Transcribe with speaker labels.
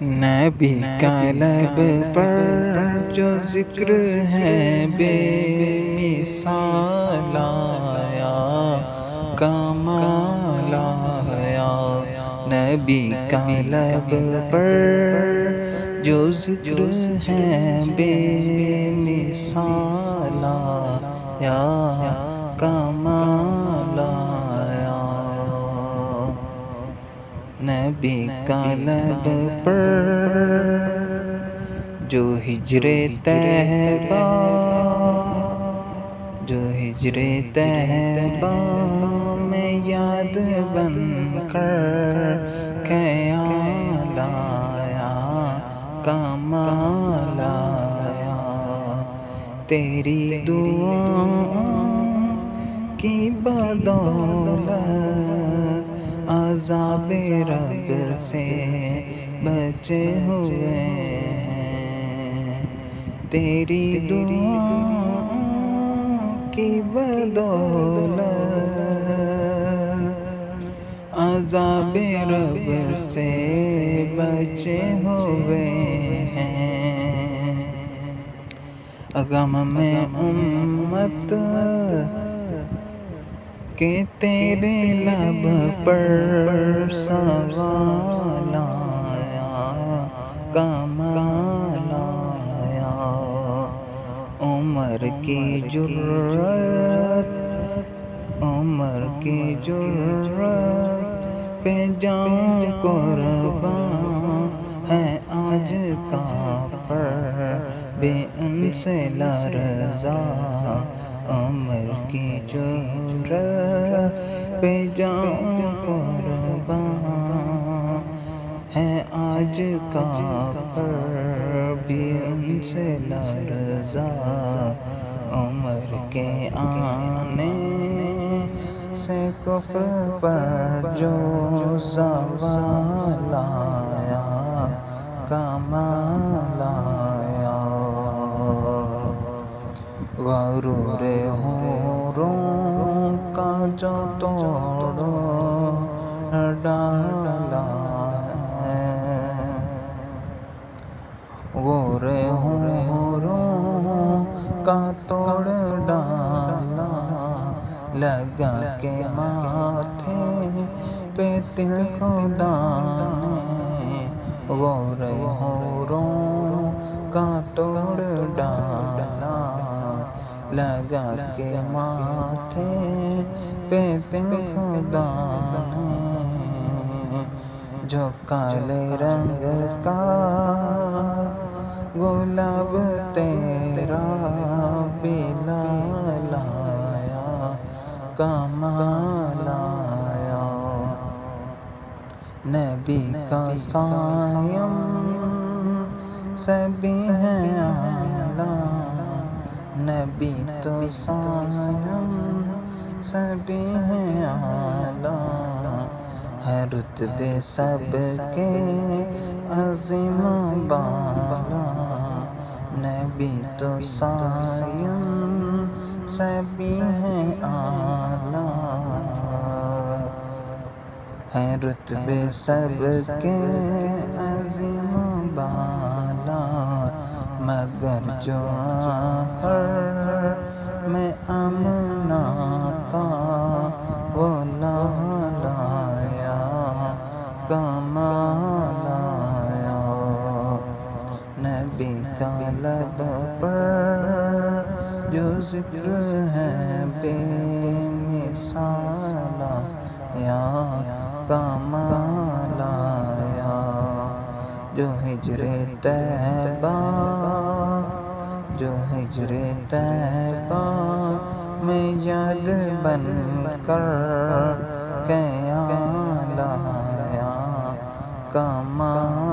Speaker 1: نبی کا لب پر جو ذکر ہے بے مثال آیا، کمال آیا۔ نبی کا لب پر جو ذکر ہے بے مثال آیا، کمال آیا۔ نبی کا لب پر جو ہجر طیبہ میں یاد بن کر خیال آیا، کمال آیا۔ تیری دعاؤں کی بدولت عذاب رب سے بچے ہوئے ہیں، تیری دعاؤں کی بدولت عذاب رب سے بچے ہوئے ہیں۔ غم میں امت کہ تیرے لب پر سوال آیا، کمال آیا۔ عمر کی جرأت پہ جاؤں قربان ہے آج کافر بے ان سے لرزا۔ عمر کی جرأت پہ جاؤں قربان ہے آج کافر بھی ان سے لرزا۔ عمر کے آنے سے کفر پر جو زوال آیا، کمال آیا۔ غرور حوروں کا جو توڑ ڈالا ہے، غرور حوروں کا توڑ ڈالا، لگا کے ماتھے پہ تل خدا نے۔ غرور حوروں کا توڑ ڈالا، لگا کے ماتھے پہ تل خدا نے۔ جو کالے رنگ کا گلاب تیرا بلال آیا، کمال آیا۔ نبی کا سائم سبھی ہے اعلیٰ، نبی تو سائم سبھی ہے اعلیٰ، ہے رتبے سب کے عظیم بالا۔ نبی تو سائم سبھی ہے اعلیٰ، ہے رتبے سب کے عظیم بالا۔ مگر جو آخر میں آمنہ کا وہ لال آیا، کمال آیا۔ نبی کا لب پر جو ذکر ہے بے مثال آیا، کمال آیا۔ جو ہجر طیبہ میں یاد بن کر خیال آیا، کمال